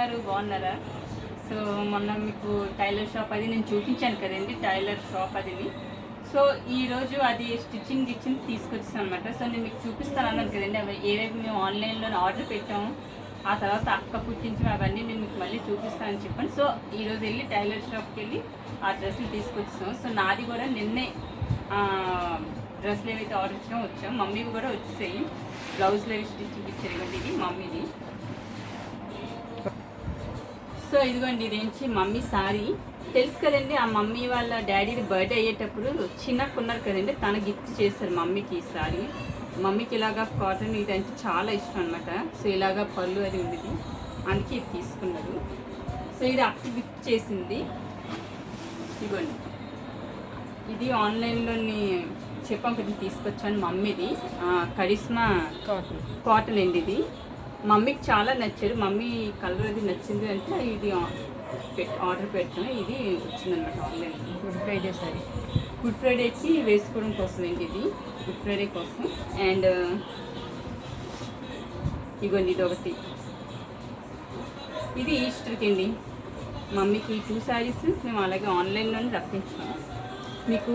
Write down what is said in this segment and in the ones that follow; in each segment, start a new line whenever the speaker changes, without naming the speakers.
ఉన్నారు? బాగున్నారా? సో మొన్న మీకు టైలర్ షాప్ అది నేను చూపించాను కదండి, టైలర్ షాప్ అది. సో ఈరోజు అది స్టిచ్చింగ్ ఇచ్చింది తీసుకొచ్చాను అనమాట. సో నేను మీకు చూపిస్తాను అన్నాను కదండి, అవి ఏవేవి మేము ఆన్లైన్లో ఆర్డర్ పెట్టాము, ఆ తర్వాత అక్క కుట్టించి అవన్నీ నేను మీకు మళ్ళీ చూపిస్తానని చెప్పాను. సో ఈరోజు వెళ్ళి టైలర్ షాప్కి వెళ్ళి ఆ డ్రెస్సులు తీసుకొచ్చాం. సో నాది కూడా నిన్నే డ్రెస్సులు ఏవైతే ఆర్డర్ ఇచ్చామో వచ్చాం. మమ్మీవి కూడా వచ్చేసాయి. బ్లౌజ్లు అవి స్టిచ్చింగ్ ఇచ్చారు. ఇవ్వండి, ఇది మమ్మీది. సో ఇదిగోండి, ఇదేంటి మమ్మీ సారీ. తెలుసు కదండి, ఆ మమ్మీ వాళ్ళ డాడీది బర్త్డే అయ్యేటప్పుడు చిన్నకు ఉన్నారు కదండి, తన గిఫ్ట్ చేస్తారు మమ్మీకి ఈ సారీ. మమ్మీకి ఇలాగా కాటన్ ఇది అంటే చాలా ఇష్టం అనమాట. సో ఇలాగా పళ్ళు అది ఉండేది, అందుకే ఇది తీసుకున్నారు. సో ఇది అక్క గిఫ్ట్ చేసింది. ఇదిగోండి, ఇది ఆన్లైన్లోని చెప్పాం కదా తీసుకొచ్చాను. మమ్మీది కరిష్మా కాటన్ అండి. ఇది మమ్మీకి చాలా నచ్చారు. మమ్మీ కలర్ అది నచ్చింది అంటే ఇది ఆర్డర్ పెట్టాను. ఇది వచ్చిందనమాట online.
Good Friday sorry,
good ఫ్రైడేకి వేసుకోవడం కోసం అండి, ఇది గుడ్ ఫ్రైడే కోసం. అండ్ ఇగోండి, ఇది ఒకటి. ఇది ఈస్టర్కి అండి. మమ్మీకి 2 శారీస్ మేము అలాగే ఆన్లైన్లోనే రప్పించాం. మీకు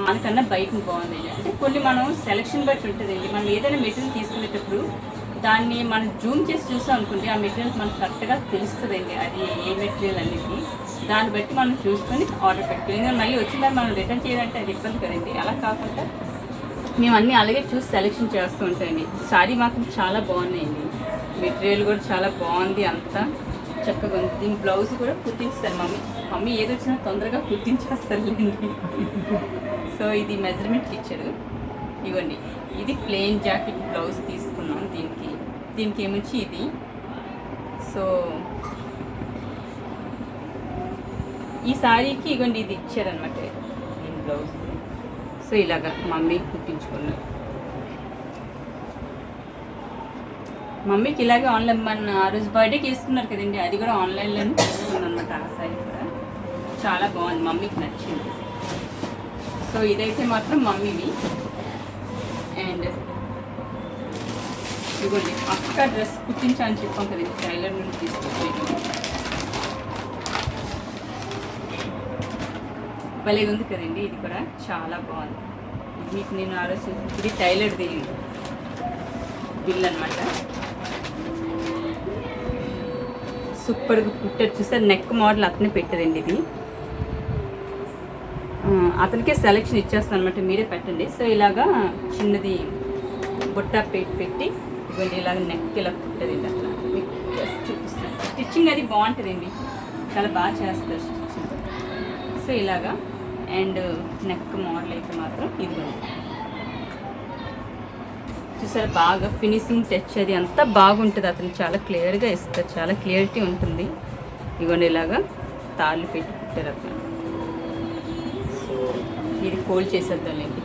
అందుకన్నా బయట బాగుందండి. అంటే కొన్ని మనం సెలక్షన్ బట్టి ఉంటుందండి. మనం ఏదైనా మెటీరియల్ తీసుకునేటప్పుడు దాన్ని మనం జూమ్ చేసి చూసాం అనుకోండి, ఆ మెటీరియల్ మనకు కరెక్ట్గా తెలుస్తుందండి అది ఏ మెటీరియల్ అనేది. దాన్ని బట్టి మనం చూసుకొని ఆర్డర్ పెట్టుకోవాలి. ఎందుకంటే మళ్ళీ వచ్చిన మనం రిటర్న్ చేయాలంటే అది ఇబ్బంది కదండి. అలా కాకుండా మేము అన్నీ అలాగే చూసి సెలెక్షన్ చేస్తూ ఉంటాయండి. శారీ మాత్రం చాలా బాగున్నాయండి, మెటీరియల్ కూడా చాలా బాగుంది, అంతా చక్కగా ఉంది. దీని బ్లౌజ్ కూడా కుట్టించారు మమ్మీ ఏది వచ్చినా తొందరగా కుట్టించేస్తారులేండి. సో ఇది మెజర్మెంట్ ఇచ్చారు. ఇవ్వండి, ఇది ప్లెయిన్ జాకెట్ బ్లౌజ్ తీసుకున్నాం. దీనికి ఏమొచ్చి ఇది. సో ఈ శారీకి ఇవ్వండి ఇది ఇచ్చారనమాట దీని బ్లౌజ్. సో ఇలాగా మమ్మీ కుట్టించుకున్నారు. మమ్మీకి ఇలాగే ఆన్లైన్ మన ఆ రోజు బర్త్డేకి వేసుకున్నారు కదండి, అది కూడా ఆన్లైన్లోనే తీసుకున్నాను అనమాట. ఆ శారీ కూడా చాలా బాగుంది, మమ్మీకి నచ్చింది. సో ఇదైతే మాత్రం మమ్మీవి. అండ్ ఇదిగోండి, అక్క డ్రెస్ కుట్టించాలని చెప్పాం కదండి, టైలర్ నుండి తీసుకొచ్చి భలే ఉంది కదండి. ఇది కూడా చాలా బాగుంది. మీకు నేను ఆ రోజు ఇది టైలర్ది బిల్ అనమాట. సూపర్గా కుట్టారు చూసారు. నెక్ మోడల్ అతనే పెట్టదండి. ఇది అతనికే సెలెక్షన్ ఇచ్చేస్తాను అనమాట, మీరే పెట్టండి. సో ఇలాగా చిన్నది బుట్ట పెట్టి ఇవ్వండి, ఇలాగ నెక్ ఇలా కుట్టదండి. అట్లా మీకు జస్ట్ చూపిస్తాను. స్టిచ్చింగ్ అది బాగుంటుందండి, చాలా బాగా చేస్తారు స్టిచ్చింగ్. సో ఇలాగా. అండ్ నెక్ మోడల్ అయితే మాత్రం ఇదిగోండి చూసారా, బాగా ఫినిషింగ్ టచ్ అది అంతా బాగుంటుంది. అతను చాలా క్లియర్గా ఇస్తారు, చాలా క్లియరిటీ ఉంటుంది. ఇవ్వండి, ఇలాగా తాళ్ళు పెట్టి కుట్టారు అతను. ఇది ఫోల్డ్ చేసేద్దాంలేండి.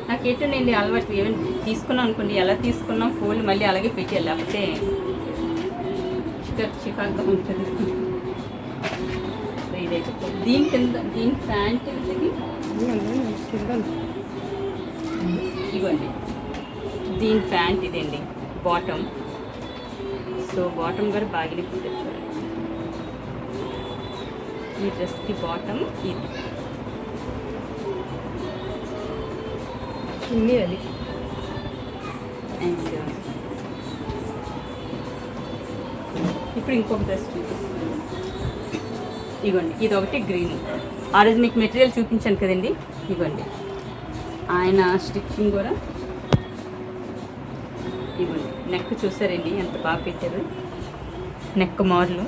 నాకు ఏంటండి అలవాటు, ఏమైనా తీసుకున్నాం అనుకోండి, ఎలా తీసుకున్నాం ఫోల్డ్ మళ్ళీ అలాగే పెట్టాలి, లేకపోతే చికాకుగా ఉంటుంది. సో ఇదైతే దీని కింద దీని ప్యాంట్ ఇవ్వండి, దీని ప్యాంట్ ఇదండి బాటమ్. సో బాటమ్ కూడా బాగానే కుట్టచ్చు. ఈ డ్రెస్కి బాటమ్ ఇది అది. అండ్ ఇప్పుడు ఇంకొక డ్రెస్ చూపిస్తాను. ఇవ్వండి, ఇది ఒకటి గ్రీన్. ఆ రోజు మీకు మెటీరియల్ చూపించాను కదండి, ఇవ్వండి. ఆయన స్టిచ్చింగ్ కూడా ఇవ్వండి. నెక్ చూసారండి ఎంత బాగా పెట్టారు, నెక్ మోడలు.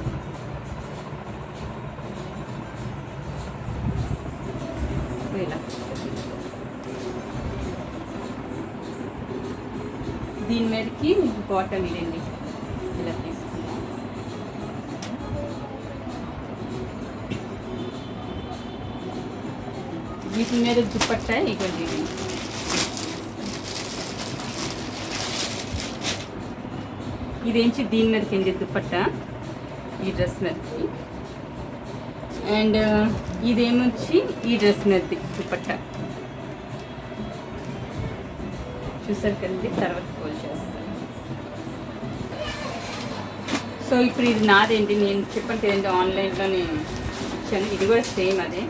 ఇలా దీని మీదకి బాటమ్ ఇదండి, ఇలా తీసుకున్నాం. వీటి మీద దుప్పట్టా ఇవ్వండి. ఇదేంటి దీని మీదకి ఏంటి దుప్పట్టా, ఈ డ్రెస్ మీదకి. అండ్ ఇదేమొచ్చి ఈ డ్రెస్ మీదకి దుప్పట్టా. చూసారు కదండి, తర్వాత ఫోల్డ్ చేస్తాను. సో ఇప్పుడు ఇది నాదేంటి, నేను చెప్పండి కదండి ఆన్లైన్లోనే ఇచ్చాను. ఇది కూడా సేమ్ అదే.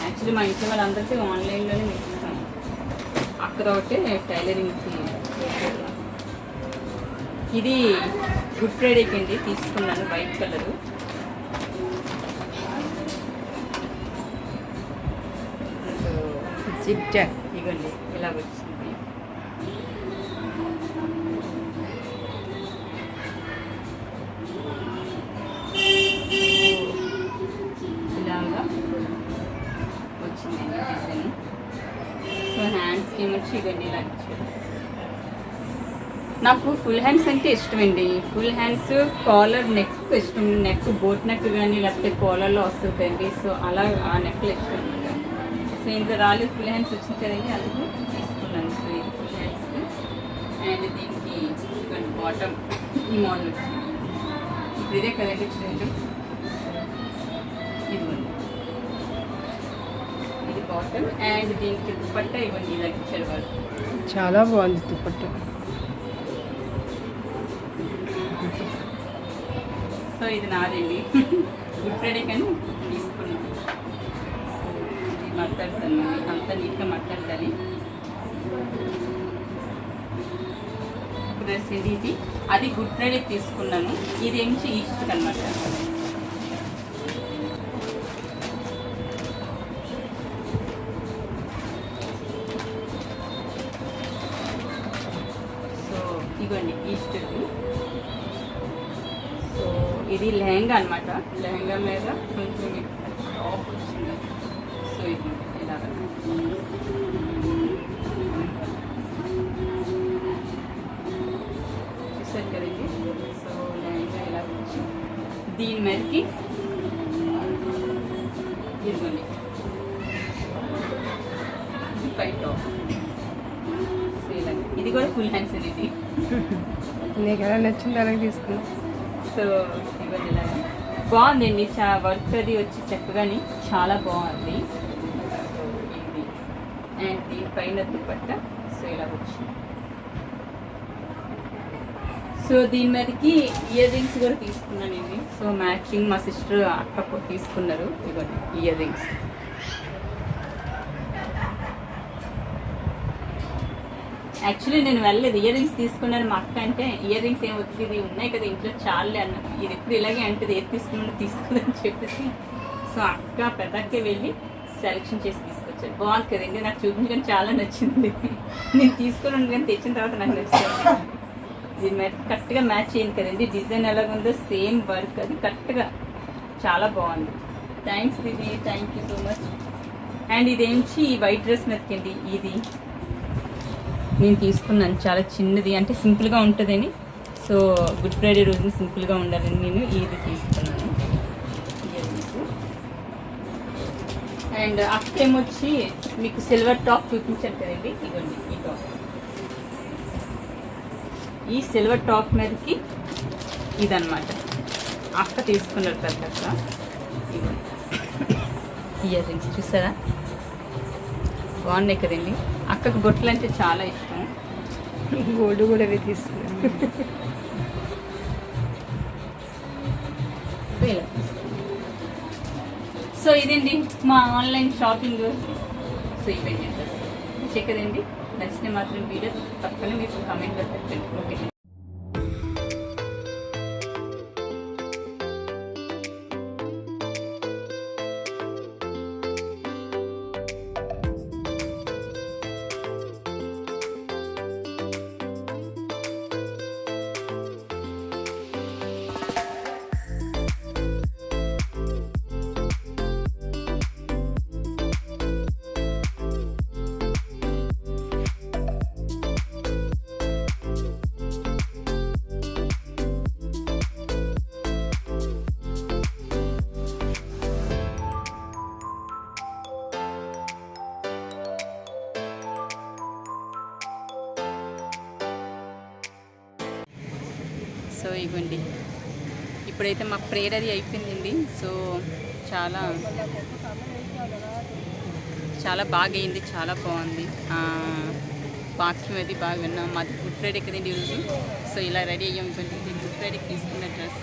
యాక్చువల్లీ మా ఇంట్లో వాళ్ళందరికీ ఆన్లైన్లోనే ఇస్తాను. అక్కడ ఒకటి టైలరింగ్కి. ఇది గుడ్ ఫ్రైడేకి అండి తీసుకున్నాను, వైట్ కలరు.
జిప్ జాక్
ఇగోండి ఇలా వచ్చింది. ఇలాగా వచ్చిందండి డిజైన్. సో హ్యాండ్స్కి ఏమొచ్చి ఇవన్నీ ఇలా ఇచ్చారు. నాకు ఫుల్ హ్యాండ్స్ అంటే ఇష్టమండి. ఫుల్ హ్యాండ్స్ కాలర్ నెక్ ఇష్టం. నెక్ బోట్ నెక్ కానీ లేకపోతే కాలర్లో వస్తుందండి. సో అలా ఆ నెక్లు ఇష్టం. సో ఇంత రాలేదు, ఫుల్ హ్యాండ్స్ వచ్చింది కదండి, అందుకు తీసుకున్నాను. సో ఇది ఫుల్ హ్యాండ్స్కి. అండ్ దీనికి ఇవన్నీ బాటమ్ ఈ మోడల్ వచ్చింది. ఇప్పుడు ఇదే కదండి ట్రెండ్. ఇదిగోండి ఇది బాటమ్. అండ్ దీనికి దుపట్టా ఇవ్వండి ఇలా ఇచ్చారు వాళ్ళు.
చాలా బాగుంది దుపట్టా.
సో ఇది నాదండి. గుడ్ ఫ్రైడే కానీ తీసుకున్నాను. ఇది మాట్లాడతాను, అంతా నీట్గా మాట్లాడాలి. డ్రెస్ ఇది అది గుడ్ ఫ్రైడే తీసుకున్నాను. ఇది ఏమిచి ఈస్ట్కి అనమాట. సో ఇగోండి ఈస్ట్కి. సో ఇది లెహంగా అనమాట. లెహంగా మీద కొంచెం టాప్ వచ్చింది. సో ఇది ఇలాగ చూసారు కదండి. సో లెహంగా ఇలా వచ్చి దీని మీదకి ఇదిగోండి ఇది పై టాప్. సో ఇలా ఇది కూడా ఫుల్ హ్యాండ్స్ అండి. ఇది
నీకు ఎలా నచ్చింది అలాగే తీసుకున్నా.
సో ఇవన్నీ ఇలాగా బాగుందండి. వర్క్ అది వచ్చి చక్కగాని చాలా బాగుంది. సో ఇది అండ్ దీనిపైన దుపట్ట. సో ఇలా వచ్చింది. సో దీని మీదకి ఇయర్ రింగ్స్ కూడా తీసుకున్నానండి. సో మ్యాచింగ్ మా సిస్టర్ అక్క తీసుకున్నారు. ఇవన్నీ ఇయర్ రింగ్స్. యాక్చువల్లీ నేను వెళ్ళలేదు, ఇయర్ రింగ్స్ తీసుకున్నాను. మా అక్క అంటే ఇయర్ రింగ్స్ ఏం వద్దు, ఇది ఉన్నాయి కదా ఇంట్లో చాలే అన్న. ఇది ఎప్పుడు ఇలాగే అంటే ఏది తీసుకుందని చెప్పేసి సో అక్క పెద్దక్కే వెళ్ళి సెలెక్షన్ చేసి తీసుకొచ్చారు. బాగుంది కదండి, నాకు చూపించడం చాలా నచ్చింది. నేను తీసుకుని కానీ తెచ్చిన తర్వాత నాకు నచ్చింది. దీని మీద కరెక్ట్గా మ్యాచ్ అయింది కదండి. డిజైన్ ఎలాగుందో సేమ్ వర్క్ అది కరెక్ట్గా చాలా బాగుంది. థ్యాంక్స్ దీది, thank you so much. And ఇదేంచి ఈ వైట్ డ్రెస్ మీదకండి. ఇది నేను తీసుకున్నాను, చాలా చిన్నది అంటే సింపుల్గా ఉంటుందని. సో గుడ్ ఫ్రైడే రోజున సింపుల్గా ఉండాలని నేను ఇది తీసుకున్నాను. అండ్ అక్కేమొచ్చి మీకు సిల్వర్ టాప్ చూపించాను కదండి. ఇదిగోండి ఈ టాప్. ఈ సిల్వర్ టాప్ మీదకి ఇదన్నమాట అక్క తీసుకున్నారు పెద్ద. ఇయర్ రింగ్స్ చూసారా బాగున్నాయి కదండి. అక్కకు బొట్లు అంటే చాలా ఇష్టం.
గోల్డ్ కూడా అవి తీసుకున్నాను.
సో ఇదండి మా ఆన్లైన్ షాపింగ్. సో ఇవన్నీ చెక్కదండి. నచ్చిన మాత్రం వీడియో తప్పని మీకు కామెంట్లో పెట్టండి. ఓకే. సో ఇవ్వండి ఇప్పుడైతే మా ప్రేయర్ అది అయిపోయిందండి. సో చాలా చాలా బాగా అయింది, చాలా బాగుంది. వాక్యం అది బాగా విన్నాం. మాది గుడ్ ఫ్రైడే కదండి ఈరోజు. సో ఇలా రెడీ అయ్యాం. ఇవ్వండి గుడ్ ఫ్రైడేకి తీసుకున్న డ్రెస్.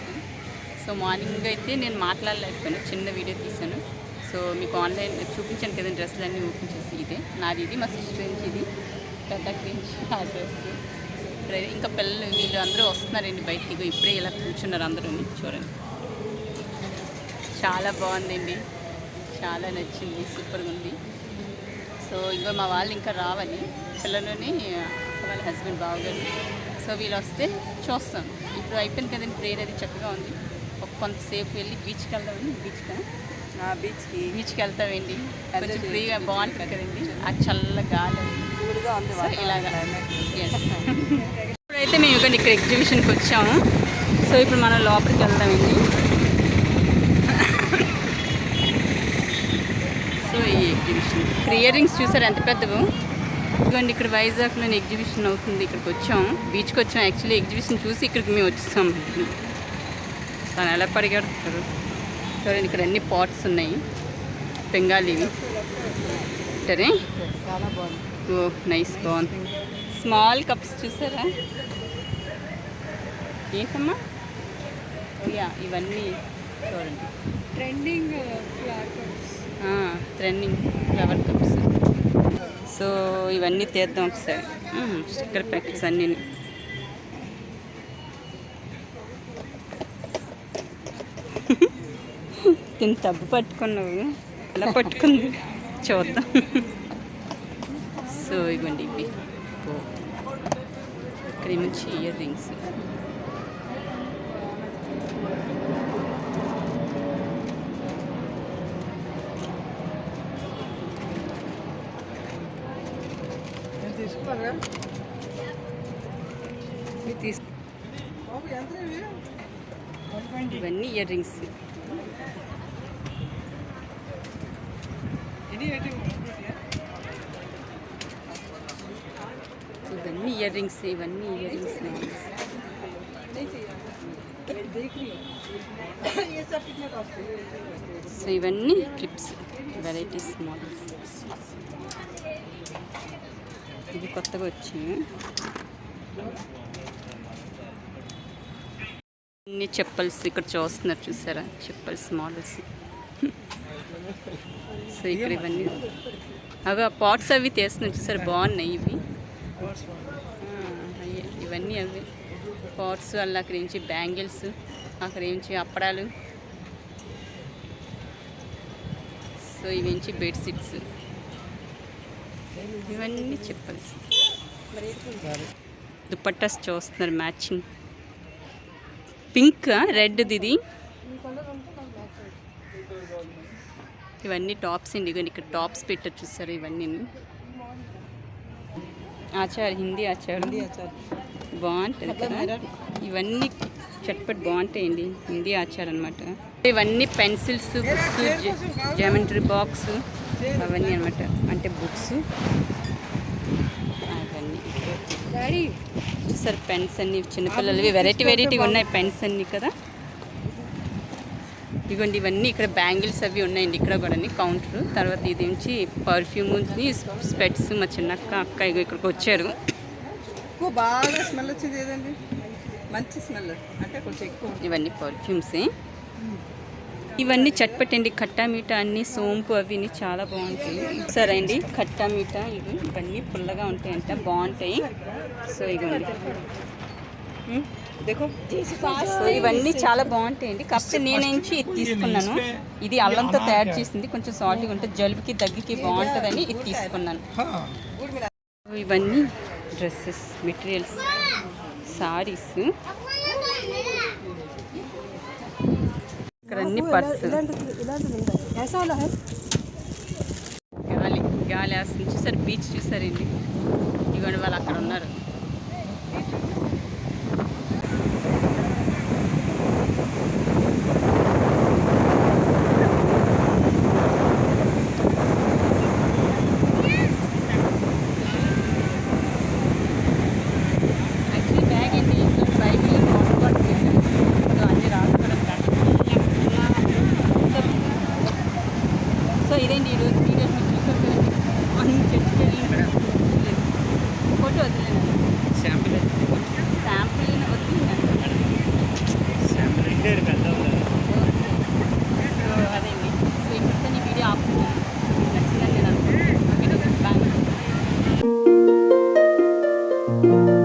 సో మార్నింగ్ అయితే నేను మాట్లాడలేకపోయాను, చిన్న వీడియో తీశాను. సో మీకు ఆన్లైన్ చూపించాను కదా డ్రెస్సులు అన్నీ ఓపెన్ చేసి. ఇదే నాది, ఇది మా సిస్టర్ నుంచి, ఇది పెద్దకి నుంచి ఆ డ్రెస్. ఇంకా పిల్లలు వీళ్ళు అందరూ వస్తున్నారండి బయటికి. ఇప్పుడే ఇలా కూర్చున్నారు అందరూ, చూడండి. చాలా బాగుందండి, చాలా నచ్చింది, సూపర్గా ఉంది. సో ఇంకా మా వాళ్ళు ఇంకా రావాలి, పిల్లలని వాళ్ళ హస్బెండ్ బావగారు. సో వీళ్ళు వస్తే చూస్తాం. ఇప్పుడు అయిపోయింది కదండి ప్రేయర్, అది చక్కగా ఉంది. ఒక కొంతసేపు వెళ్ళి బీచ్కి వెళ్దామండి. బీచ్కి వెళ్తామండి. కొంచెం ఫ్రీగా బాగుంటుంది కదండి, ఆ చల్ల గాలి ఇలాగా. ఇప్పుడైతే మేము ఇక్కడ ఎగ్జిబిషన్కి వచ్చాము. సో ఇప్పుడు మనం లోపలికి వెళ్దామండి. సో ఈ ఎగ్జిబిషన్ ఇయర్ రింగ్స్ చూసారు ఎంత పెద్దవో. ఇదిగోండి ఇక్కడ వైజాగ్లోని ఎగ్జిబిషన్ అవుతుంది. ఇక్కడికి వచ్చాం, బీచ్కి వచ్చాం. యాక్చువల్లీ ఎగ్జిబిషన్ చూసి ఇక్కడికి మేము వచ్చేసాం. తను ఎలా పరిగెడుతారు చూడండి. ఇక్కడ అన్ని పాట్స్ ఉన్నాయి, బెంగాలీవి. సరే,
చాలా బాగుంది.
ఓ నైస్, బాగుంది. స్మాల్ కప్స్ చూసారా, ఏంటమ్మా? యా, ఇవన్నీ చూడండి.
Trending
flower cups. సో ఇవన్నీ తీద్దాం ఒకసారి. స్టిక్కర్ ప్యాకెట్స్ అన్నీ. తిని తబ్బు పట్టుకున్నావు, ఇలా పట్టుకుంది, చూద్దాం. సో ఇవ్వండి ఇవి. ఇక్కడ నుంచి ఇయర్ రింగ్స్. ఇవన్నీ ఇయర్ రింగ్స్. ఇవన్నీ ఇయర్ రింగ్స్, ఇవన్నీ ఇయర్ రింగ్స్. సో ఇవన్నీ క్లిప్స్, వెరైటీస్, మోడల్స్. ఇది కొత్తగా వచ్చింది. అన్ని చెప్పల్స్ ఇక్కడ చూస్తున్నారు, చూసారా? చెప్పల్స్ మోడల్స్. సో ఇక్కడ ఇవన్నీ అవి పాట్స్ అవి తీస్తున్నారు, చూసారు? బాగున్నాయి ఇవి. ఇవన్నీ అవి పాట్స్. అలా అక్కడి నుంచి బ్యాంగిల్స్, అక్కడి నుంచి అప్పడాలు. సో ఇవి నుంచి బెడ్షీట్స్, ఇవన్నీ చెప్పల్స్. దుపట్టాస్ చూస్తున్నారు, మ్యాచింగ్. Pink, red. ఇది ఇవన్నీ టాప్స్ అండి. ఇవన్నీ ఇక్కడ టాప్స్ పెట్టారు, చూస్తారు? ఇవన్నీ ఆచార్, హిందీ ఆచార్ బాగుంటుంది కదా. ఇవన్నీ చట్పట్ బాగుంటాయండి, హిందీ ఆచార్ అనమాట. ఇవన్నీ పెన్సిల్స్, బుక్స్, జామెట్రీ బాక్స్, అవన్నీ అనమాట. అంటే బుక్స్ అవన్నీ. చూసారు పెన్స్ అన్ని చిన్నపిల్లలవి, వెరైటీగా ఉన్నాయి పెన్స్ అన్నీ కదా. ఇదిగోండి ఇవన్నీ ఇక్కడ బ్యాంగిల్స్ అవి ఉన్నాయండి, ఇక్కడ కూడా కౌంటర్. తర్వాత ఇది నుంచి పర్ఫ్యూమ్స్, స్పెట్స్. మా చిన్నక్క అక్క ఇక్కడికి వచ్చారు.
బాగా స్మెల్ వచ్చింది ఏదండి, మంచి స్మెల్, అంటే కొంచెం ఎక్కువ.
ఇవన్నీ పర్ఫ్యూమ్సే. ఇవన్నీ చట్పటండి, ఖట్టా మీఠా అన్ని, సోంపు అవి చాలా బాగుంటాయి. సరే అండి, ఖట్టా మీఠా ఇవన్నీ పుల్లగా ఉంటాయంట, బాగుంటాయి. సో ఇవన్నీ సో ఇవన్నీ చాలా బాగుంటాయండి. కాకపోతే నేనేంచి ఇది తీసుకున్నాను. ఇది అల్లంతో తయారు చేసింది, కొంచెం సాల్ట్గా ఉంటుంది, జలుబుకి దగ్గుకి బాగుంటుందని ఇది తీసుకున్నాను. ఇవన్నీ డ్రెస్సెస్, మెటీరియల్స్, సారీస్. ఇక్కడ అన్ని పర్స్. గాలి వేస్తుంది, చూసారు? బీచ్ చూసారండి. ఇవన్నీ వాళ్ళు అక్కడ ఉన్నారు. సో ఇదేంటి ఈరోజు వీడియో మీరు చూసారు కదండి. అన్ని చెట్టు ఫోటో వదిలేండి, శాంపుల్ వదిలేండి. బాయ్.